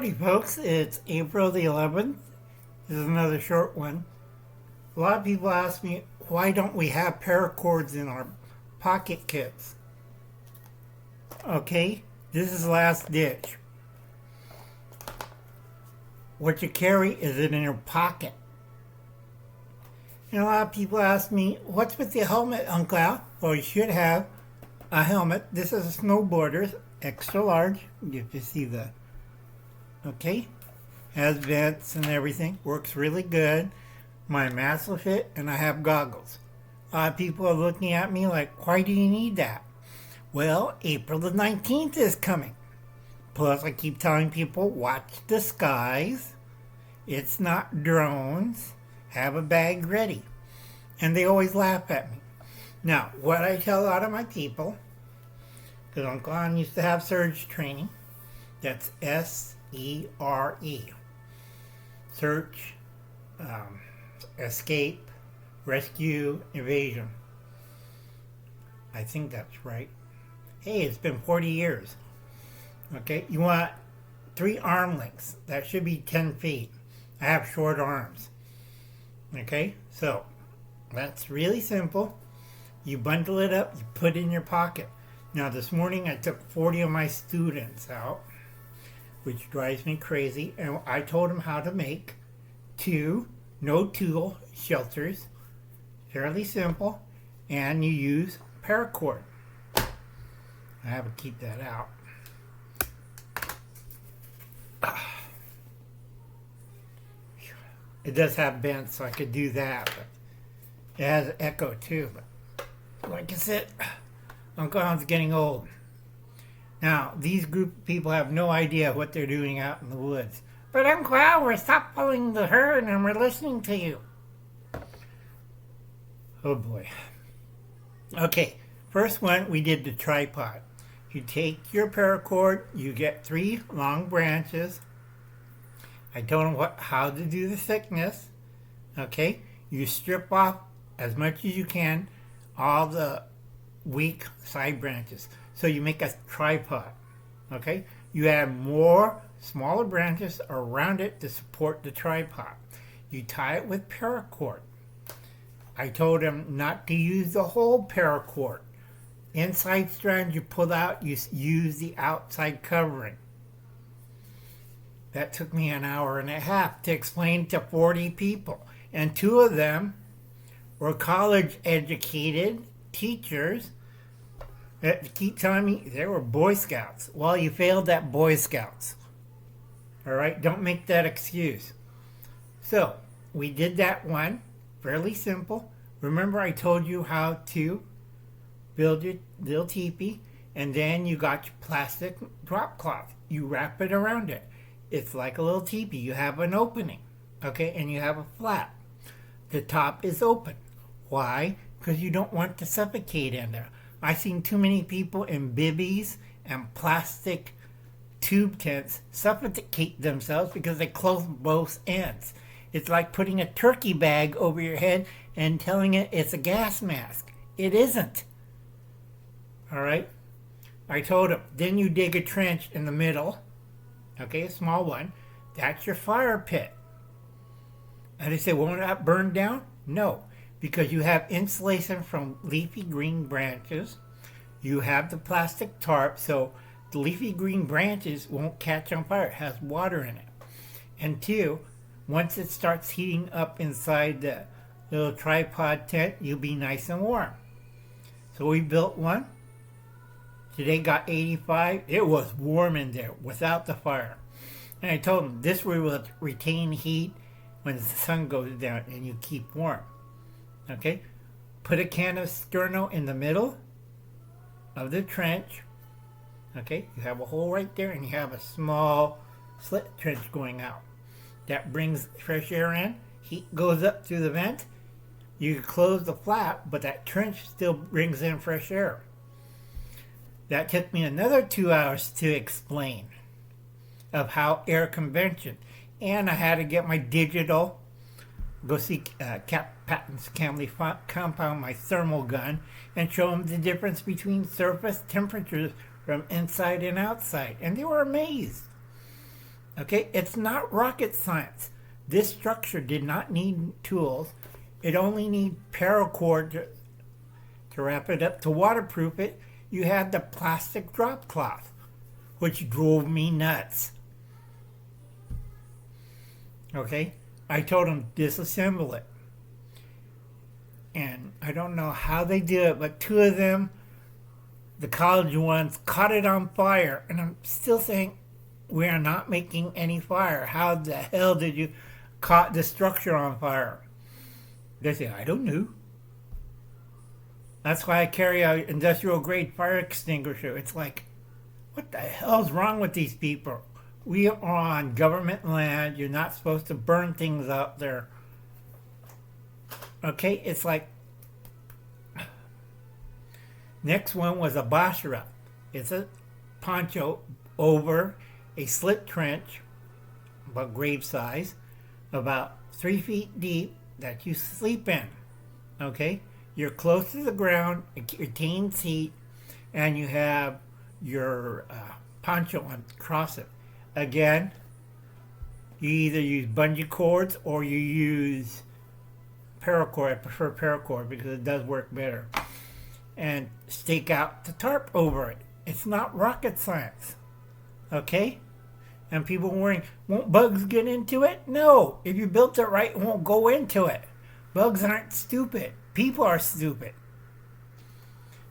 Howdy folks, it's April the 11th. This is another short one. A lot of people ask me, why don't we have paracords in our pocket kits? Okay, this is last ditch. What you carry is it in your pocket. And a lot of people ask me, what's with the helmet, Uncle? Well, you should have a helmet. This is a snowboarder's, extra large. You can see the, okay, has vents and everything. Works really good. My mask will fit, and I have goggles. A lot of people are looking at me like, why do you need that? Well, April the 19th is coming. Plus, I keep telling people, watch the skies. It's not drones. Have a bag ready. And they always laugh at me. Now, what I tell a lot of my people, because Uncle Hon used to have surge training, that's S-E-R-E. Search, escape, rescue, evasion. I think that's right. Hey, it's been 40 years. Okay, you want 3 arm lengths. That should be 10 feet. I have short arms. Okay, so that's really simple. You bundle it up, you put it in your pocket. Now this morning I took 40 of my students out, which drives me crazy, and I told them how to make 2 no-tool shelters. Fairly simple, and you use paracord. I have to keep that out. It does have vents, so I could do that, but it has an echo too. But like I said, Uncle Hon's getting old. Now, these group of people have no idea what they're doing out in the woods. But Uncle Al, we're stop pulling the herd and we're listening to you. Oh boy. Okay, first one, we did the tripod. You take your paracord, you get 3 long branches. I told them how to do the thickness. Okay, you strip off as much as you can all the weak side branches. So you make a tripod. Okay, you add more smaller branches around it to support the tripod. You tie it with paracord. I told them not to use the whole paracord. Inside strand you pull out, you use the outside covering. That took me an hour and a half to explain to 40 people. And 2 of them were college-educated teachers that keep telling me they were Boy Scouts. Well, you failed at Boy Scouts. All right? Don't make that excuse. So, we did that one. Fairly simple. Remember I told you how to build your little teepee, and then you got your plastic drop cloth. You wrap it around it. It's like a little teepee. You have an opening, okay, and you have a flap. The top is open. Why? Because you don't want to suffocate in there. I've seen too many people in bibbies and plastic tube tents suffocate themselves because they close both ends. It's like putting a turkey bag over your head and telling it it's a gas mask. It isn't. All right? I told them, then you dig a trench in the middle. Okay, a small one. That's your fire pit. And they say, won't that burn down? No, because you have insulation from leafy green branches. You have the plastic tarp, so the leafy green branches won't catch on fire. It has water in it. And 2, once it starts heating up inside the little tripod tent, you'll be nice and warm. So we built one. Today got 85. It was warm in there without the fire. And I told them this will retain heat when the sun goes down and you keep warm. Okay? Put a can of sterno in the middle of the trench. Okay? You have a hole right there and you have a small slit trench going out. That brings fresh air in. Heat goes up through the vent. You can close the flap, but that trench still brings in fresh air. That took me another 2 hours to explain of how air convention. And I had to get my digital, go see Cap Patton's compound, my thermal gun, and show them the difference between surface temperatures from inside and outside. And they were amazed. Okay, it's not rocket science. This structure did not need tools. It only needed paracord to wrap it up. To waterproof it, you had the plastic drop cloth, which drove me nuts. Okay, I told them disassemble it. And I don't know how they did it, but two of them, the college ones, caught it on fire. And I'm still saying, we are not making any fire. How the hell did you caught the structure on fire? They say, I don't know. That's why I carry an industrial grade fire extinguisher. It's like, what the hell's wrong with these people? We are on government land. You're not supposed to burn things out there. Okay, it's like, next one was a bashra. It's a poncho over a slit trench, about grave size, about 3 feet deep, that you sleep in. Okay, you're close to the ground, your teen seat, and you have your poncho across it. Again, you either use bungee cords or you use paracord. I prefer paracord because it does work better. And stake out the tarp over it. It's not rocket science. Okay? And people worrying, won't bugs get into it? No. If you built it right, it won't go into it. Bugs aren't stupid. People are stupid.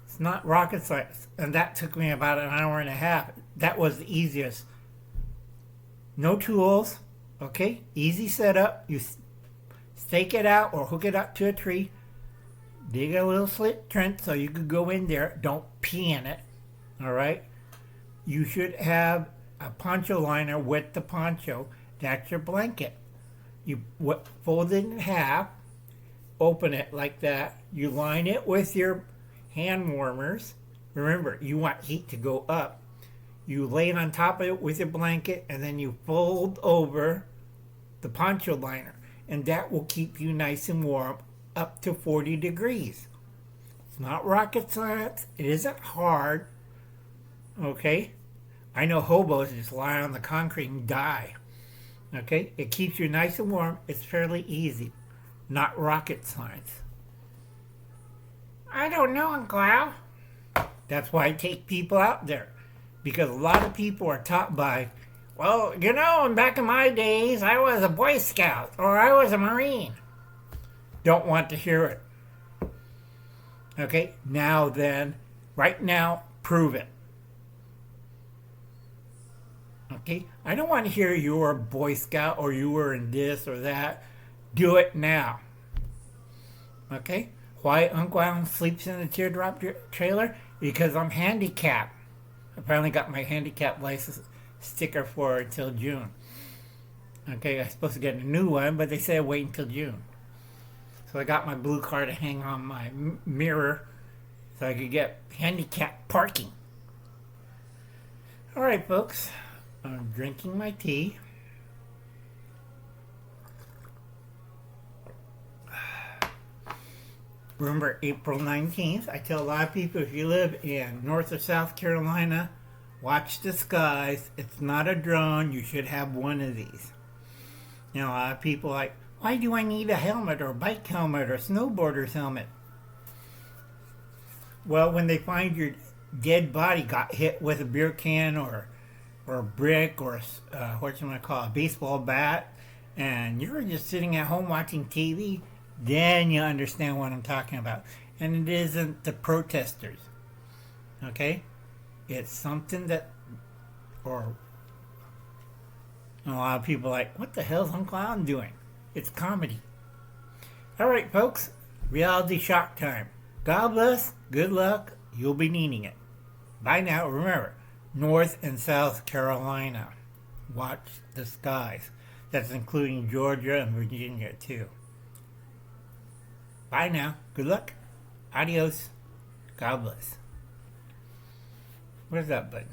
It's not rocket science. And that took me about an hour and a half. That was the easiest. No tools. Okay? Easy setup. You stake it out or hook it up to a tree. Dig a little slit trench so you could go in there. Don't pee in it. Alright? You should have a poncho liner with the poncho. That's your blanket. You fold it in half. Open it like that. You line it with your hand warmers. Remember, you want heat to go up. You lay it on top of it with your blanket, and then you fold over the poncho liner. And that will keep you nice and warm up to 40 degrees. It's not rocket science. It isn't hard. Okay? I know hobos just lie on the concrete and die. Okay? It keeps you nice and warm. It's fairly easy. Not rocket science. I don't know, Uncle Al. That's why I take people out there. Because a lot of people are taught by, well, you know, back in my days, I was a Boy Scout or I was a Marine. Don't want to hear it. Okay? Now then, right now, prove it. Okay? I don't want to hear you were a Boy Scout or you were in this or that. Do it now. Okay? Why Uncle Alan sleeps in a teardrop trailer? Because I'm handicapped. I finally got my handicap license sticker for until June. Okay, I'm supposed to get a new one, but they said wait until June. So I got my blue car to hang on my mirror so I could get handicap parking. Alright, folks. I'm drinking my tea. Remember, April 19th, I tell a lot of people, if you live in North or South Carolina, watch the skies. It's not a drone. You should have one of these. You know, a lot of people are like, why do I need a helmet or a bike helmet or a snowboarder's helmet? Well, when they find your dead body got hit with a beer can or a brick or what you want to call a baseball bat, and you're just sitting at home watching TV, then you understand what I'm talking about. And it isn't the protesters. Okay? It's something that, or a lot of people are like, what the hell's Uncle Alan doing? It's comedy. Alright, folks. Reality shock time. God bless. Good luck. You'll be needing it. Bye now. Remember, North and South Carolina. Watch the skies. That's including Georgia and Virginia, too. Bye now. Good luck. Adios. God bless. Where's that button?